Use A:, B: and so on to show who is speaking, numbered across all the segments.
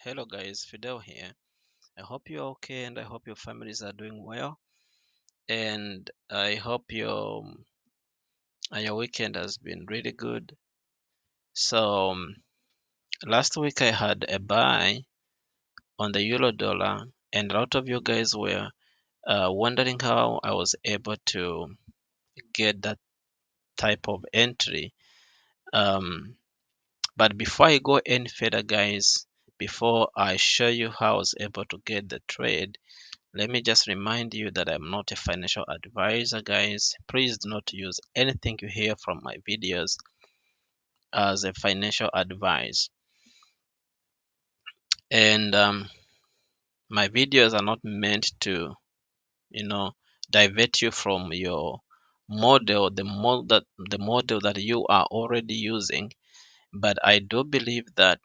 A: Hello guys, Fidel here. I hope you're okay and I hope your families are doing well. And I hope your weekend has been really good. So last week I had a buy on the euro dollar, and a lot of you guys were wondering how I was able to get that type of entry. Um, but before I go any further, guys, before I show you how I was able to get the trade, let me just remind you that I'm not a financial advisor, guys. Please do not use anything you hear from my videos as a financial advice. And my videos are not meant to, divert you from your model, the model that you are already using. But I do believe that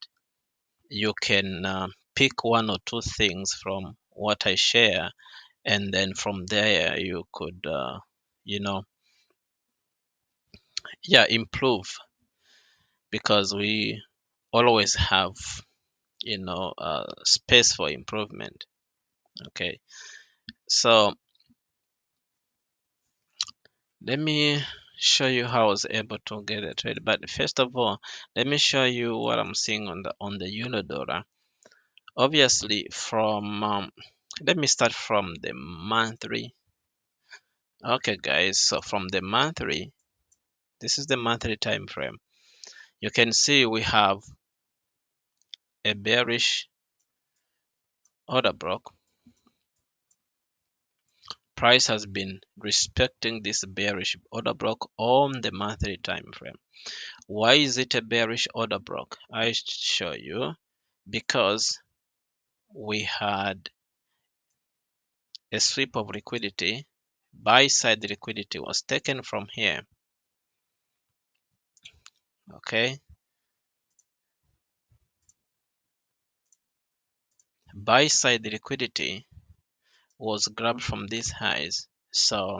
A: you can pick one or two things from what I share, and then from there you could, you know, improve, because we always have space for improvement. Okay, so let me show you how I was able to get a trade. But first of all, let me show you what I'm seeing on the euro dollar. Obviously, from let me start from the monthly. Okay guys, so from the monthly, this is the monthly time frame. You can see we have a bearish order block. Price has been respecting this bearish order block on the monthly time frame. Why is it a bearish order block? I show you. Because we had a sweep of liquidity. Buy side liquidity was taken from here. Okay, buy side liquidity was grabbed from these highs. So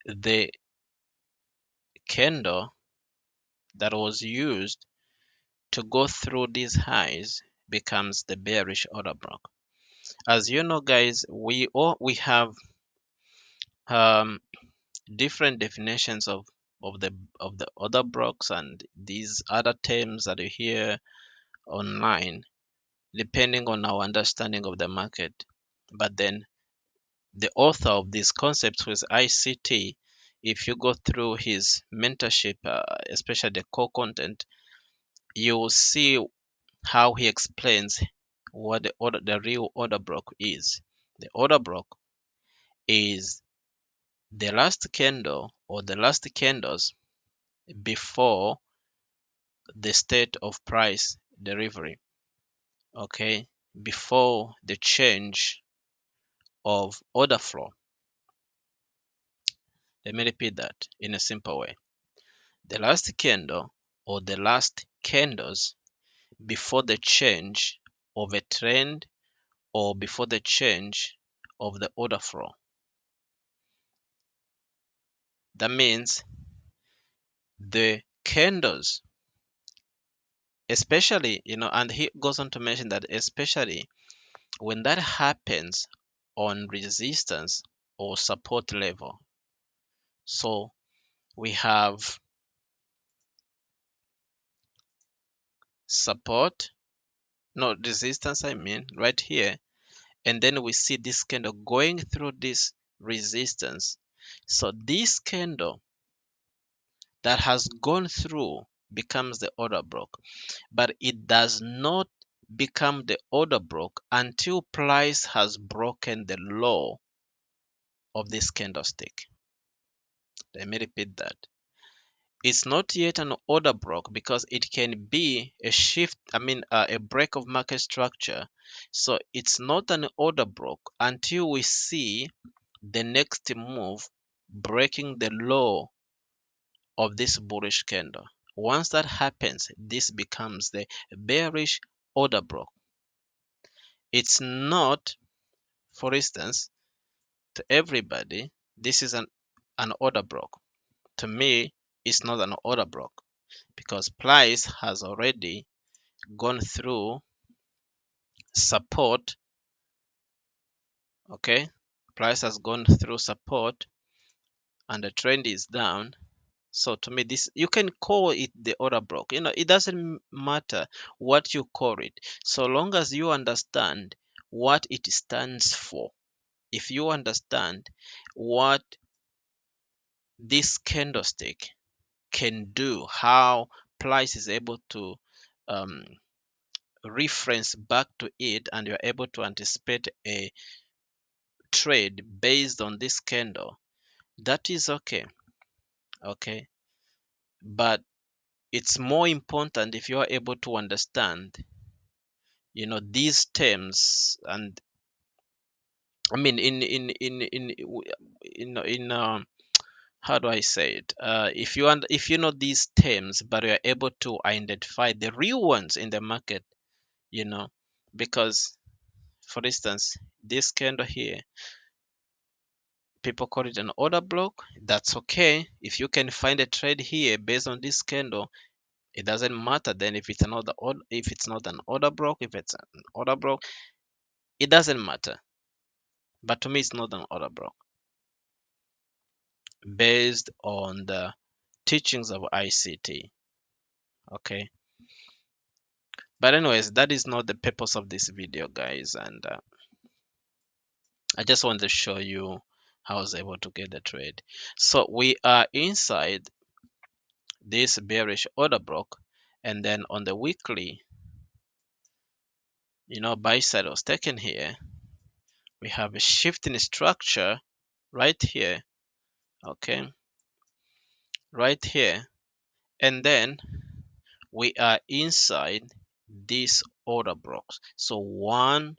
A: the candle that was used to go through these highs becomes the bearish order block. As you know, guys, we have um, different definitions of the order blocks and these other terms that you hear online, depending on our understanding of the market. But then the author of these concepts was ICT. If you go through his mentorship, especially the core content, you will see how he explains what the real order block is. The order block is the last candle or the last candles before the state of price delivery. Okay, before the change of order flow. Let me repeat that in a simple way. The last candle or the last candles before the change of a trend or before the change of the order flow. That means the candles, especially, and he goes on to mention that especially when that happens on resistance or support level. So we have support, no, resistance, I mean, right here. And then we see this candle going through this resistance. So this candle that has gone through becomes the order block, but it does not become the order block until price has broken the low of this candlestick. Let me repeat that. It's not yet an order block because it can be a shift, a break of market structure. So it's not an order block until we see the next move breaking the low of this bullish candle. Once that happens, this becomes the bearish order block. It's not, for instance, to everybody, this is an order block. To me, it's not an order block because price has already gone through support. Okay, price has gone through support and the trend is down. So to me, this, you can call it the order block. It doesn't matter what you call it, so long as you understand what it stands for. If you understand what this candlestick can do, how price is able to um, reference back to it, and you're able to anticipate a trade based on this candle, that is okay. Okay, but it's more important if you are able to understand these terms. And I mean, in how do I say it, if you know these terms but you are able to identify the real ones in the market, you know because for instance, this candle here, people call it an order block. That's okay. If you can find a trade here based on this candle, it doesn't matter then if it's another order, if it's not an order block, if it's an order block, it doesn't matter. But to me, it's not an order block based on the teachings of ICT. Okay, but anyways, that is not the purpose of this video, guys. And I just want to show you how I was able to get the trade. So we are inside this bearish order block, and then on the weekly, buy side was taken here. We have a shift in structure right here. Okay, right here, and then we are inside these order blocks. So 1,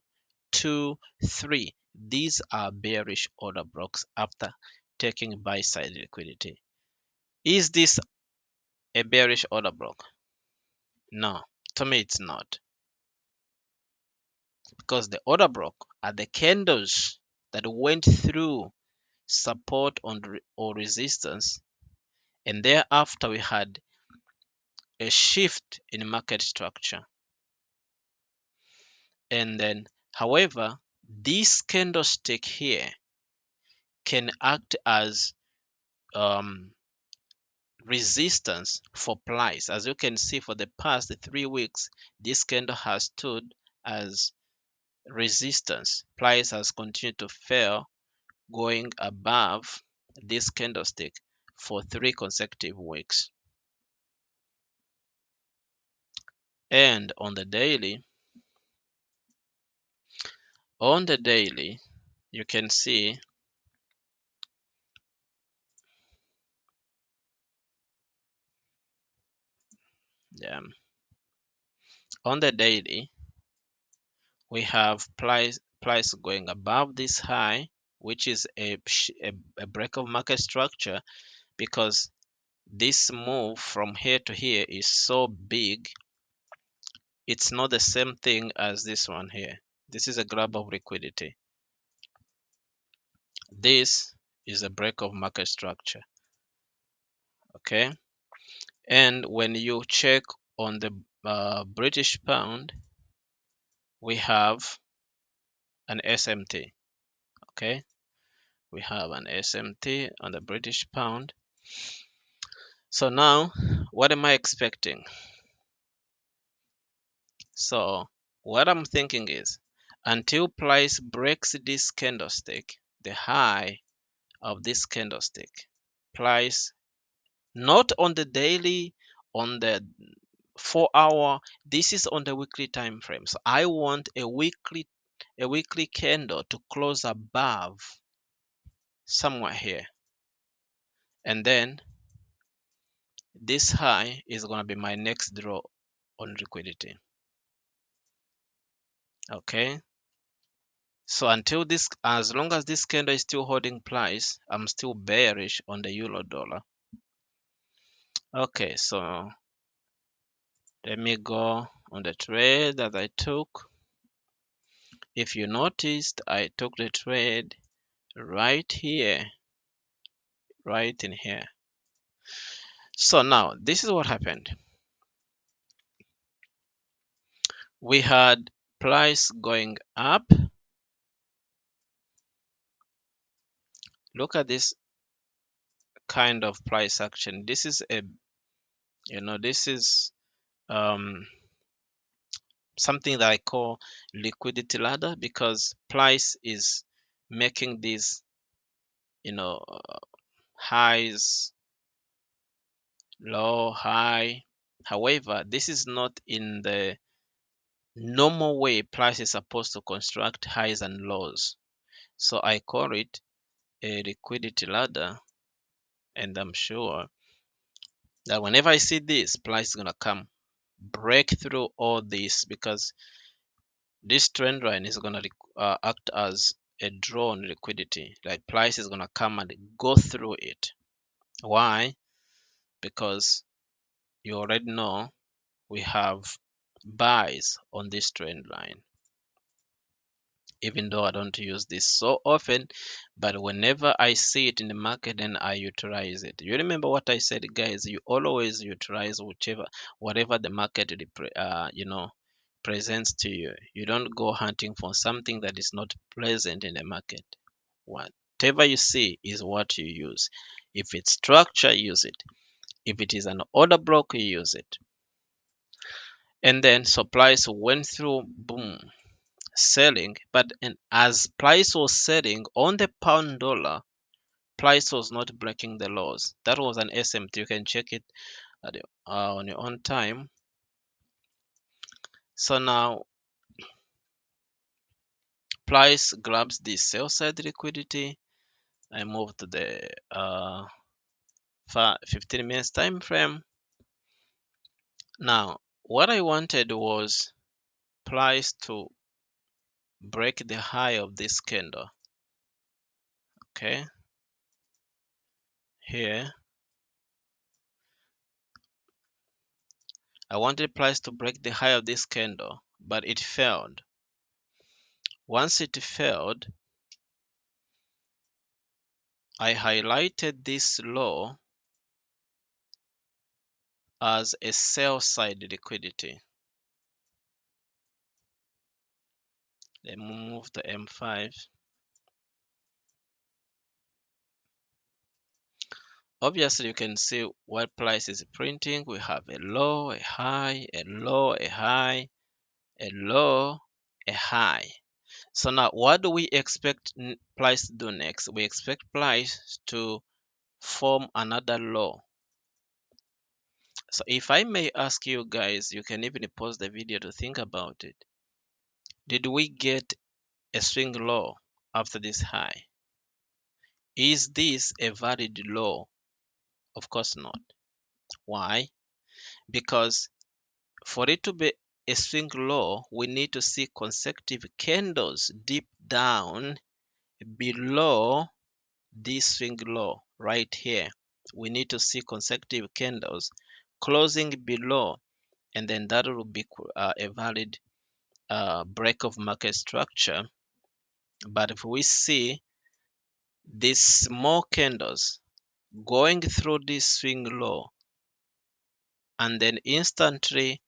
A: 2, 3, these are bearish order blocks after taking buy side liquidity. Is this a bearish order block? No, to me it's not, because the order block are the candles that went through support or resistance, and thereafter we had a shift in market structure. And then, however, this candlestick here can act as resistance for price. As you can see, for the past 3 weeks, this candle has stood as resistance. Price has continued to fail, going above this candlestick for 3 consecutive weeks. And on the daily, you can see on the daily we have price going above this high, which is a break of market structure, because this move from here to here is so big. It's not the same thing as this one here. This is a grab of liquidity. This is a break of market structure. Okay, and when you check on the British pound, we have an SMT. Okay, we have an SMT on the British pound. So now, what am I expecting? So what I'm thinking is, until price breaks this candlestick, the high of this candlestick, price, not on the daily, on the 4-hour, this is on the weekly time frame. So I want a weekly candle to close above somewhere here, and then this high is going to be my next draw on liquidity. Okay, so until this, as long as this candle is still holding price, I'm still bearish on the euro dollar. Okay, so let me go on the trade that I took. If you noticed, I took the trade right here, right in here. So now this is what happened. We had price going up. Look at this kind of price action. This is a, this is something that I call liquidity ladder, because price is making these, highs, low, high. However, this is not in the normal way price is supposed to construct highs and lows. So I call it a liquidity ladder, and I'm sure that whenever I see this, price is gonna come break through all this, because this trend line is gonna act as a draw on liquidity. Like price is gonna come and go through it. Why? Because you already know we have buys on this trend line. Even though I don't use this so often, but whenever I see it in the market, then I utilize it. You remember what I said, guys? You always utilize whatever the market presents to you. You don't go hunting for something that is not present in the market. Whatever you see is what you use. If it's structure, use it. If it is an order block, you use it. And then supplies went through, boom, selling, but as price was selling on the pound dollar, price was not breaking the lows. That was an SMT. You can check it on your own time. So now price grabs the sell side liquidity. I move to the 15 minutes time frame. Now what I wanted was price to break the high of this candle. Okay, here I wanted price to break the high of this candle, but it failed. Once it failed, I highlighted this low as a sell side liquidity. Let me move to M5. Obviously, you can see what price is printing. We have a low, a high, a low, a high, a low, a high. So now what do we expect price to do next? We expect price to form another low. So if I may ask you guys, you can even pause the video to think about it. Did we get a swing low after this high? Is this a valid low? Of course not. Why? Because for it to be a swing low, we need to see consecutive candles deep down below this swing low right here. We need to see consecutive candles closing below, and then that will be a valid break of market structure. But if we see these small candles going through this swing low, and then instantly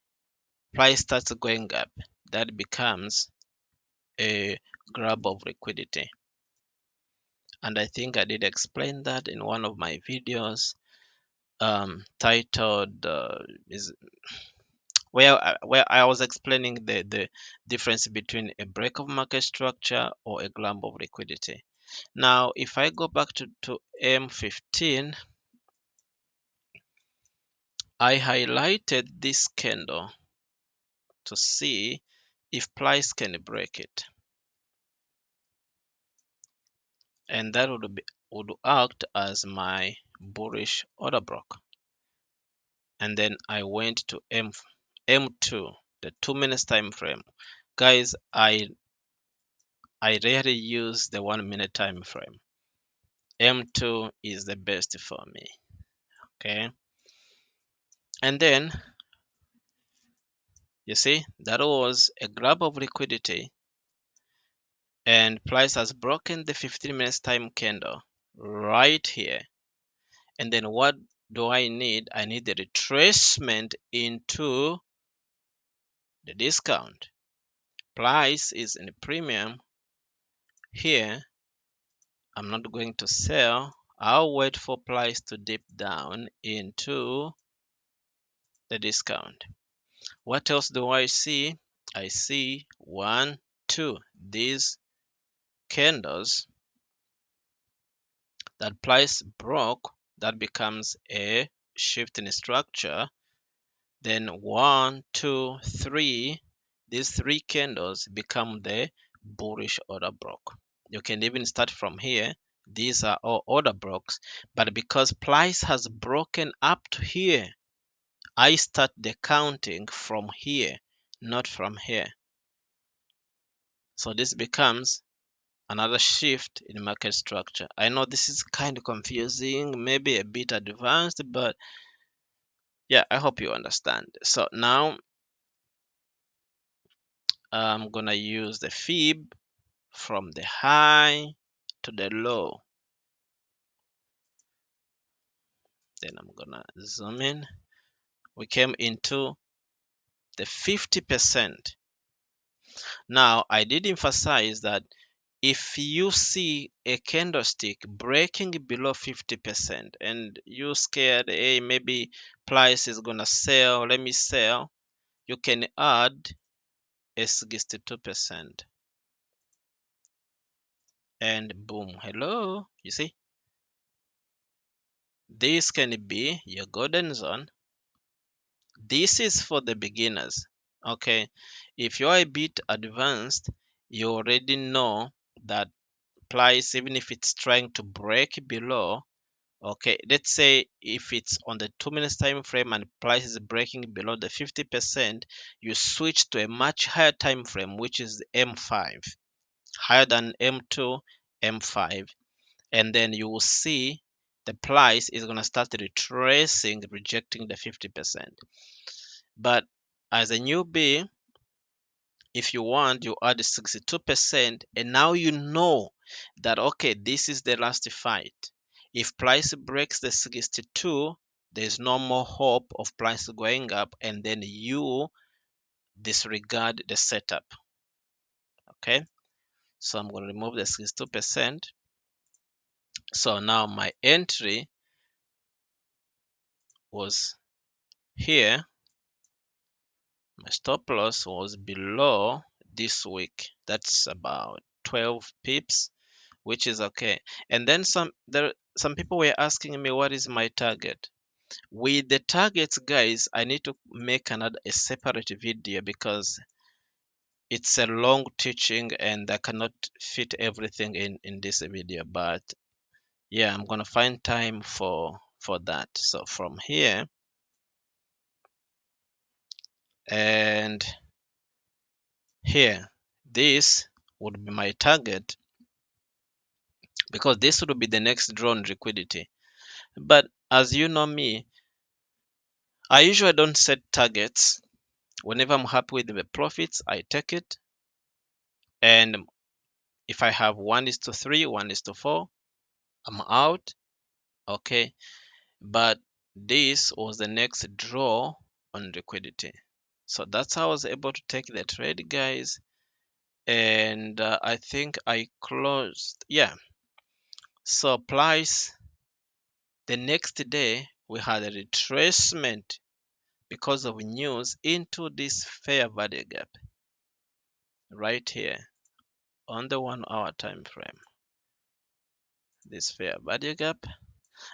A: price starts going up, that becomes a grab of liquidity. And I think I did explain that in one of my videos, titled where I was explaining the difference between a break of market structure or a grab of liquidity. Now if I go back to M15, I highlighted this candle to see if price can break it, and that would act as my bullish order block. And then I went to M2, the 2 minutes time frame. Guys, I rarely use the 1 minute time frame. M2 is the best for me. Okay, and then you see that was a grab of liquidity, and price has broken the 15 minutes time candle right here. And then what do I need? I need the retracement into the discount. price is in premium, here I'm not going to sell. I'll wait for price to dip down into the discount. What else do I see? I see 1, 2. These candles that price broke, that becomes a shift in structure. Then 1, 2, 3. These 3 candles become the bullish order block. You can even start from here. These are all order blocks, but because price has broken up to here, I start the counting from here, not from here. So this becomes another shift in market structure. I know this is kind of confusing, maybe a bit advanced, but yeah, I hope you understand. So now I'm gonna use the fib from the high to the low. Then I'm gonna zoom in. We came into the 50%. Now I did emphasize that if you see a candlestick breaking below 50% and you're scared, hey, maybe price is gonna sell, let me sell, you can add a 62%. And boom, hello, you see? This can be your golden zone. This is for the beginners, okay? If you're a bit advanced, you already know that price, even if it's trying to break below, okay, let's say if it's on the 2 minutes time frame and price is breaking below the 50%, you switch to a much higher time frame, which is M5, higher than M2, M5, and then you will see the price is going to start retracing, rejecting the 50%. But as a newbie, if you want, you add 62%, and now you know that okay, this is the last fight. If price breaks the 62, there's no more hope of price going up, and then you disregard the setup. Okay, so I'm going to remove the 62%. So now my entry was here, my stop loss was below this week. That's about 12 pips, which is okay. And then some people were asking me what is my target. With the targets, guys, I need to make a separate video because it's a long teaching and I cannot fit everything in this video. But yeah, I'm gonna find time for that. So from here and here, this would be my target because this would be the next drawn liquidity. But as you know me, I usually don't set targets. Whenever I'm happy with the profits, I take it. And if I have 1:3, 1:4, I'm out. Okay. But this was the next draw on liquidity. So that's how I was able to take the trade, guys. And I think I closed. Yeah. So price, the next day, we had a retracement because of news into this fair value gap right here on the 1 hour time frame, this fair value gap.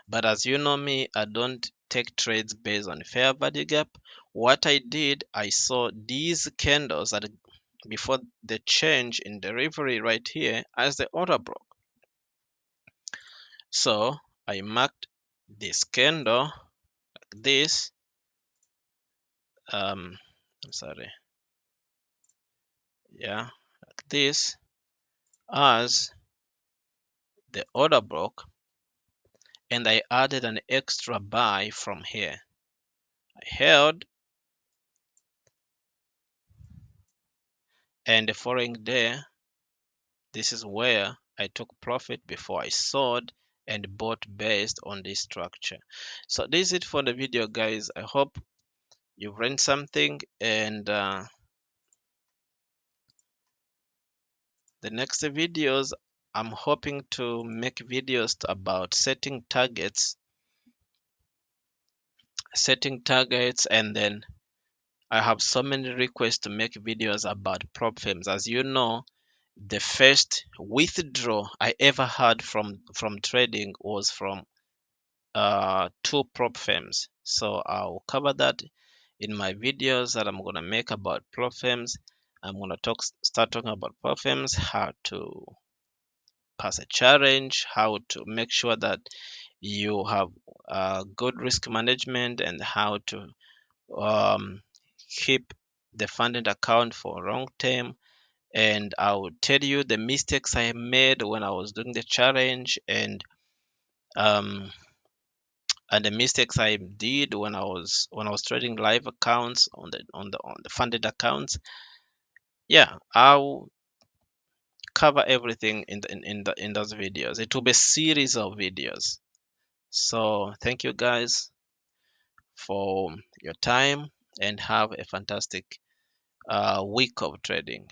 A: But as you know me, I don't take trades based on fair value gap. What I did, I saw these candles at before the change in delivery right here as the order block. So I marked this candle like this. I'm sorry. Yeah, like this as the order block, and I added an extra buy from here. I held, and the following day, this is where I took profit before I sold and bought based on this structure. So this is it for the video, guys. I hope you've learned something, and The next videos, I'm hoping to make videos about setting targets, and then I have so many requests to make videos about prop firms. As you know, the first withdrawal I ever had from trading was from two prop firms. So I'll cover that in my videos that I'm gonna make about prop firms. I'm gonna start talking about prop firms, how to pass a challenge, how to make sure that you have good risk management, and how to um, keep the funded account for long term. And I will tell you the mistakes I made when I was doing the challenge, um, and the mistakes I did when I was trading live accounts on the funded accounts. Yeah, I'll cover everything in those videos. It will be a series of videos. So thank you guys for your time, and have a fantastic week of trading.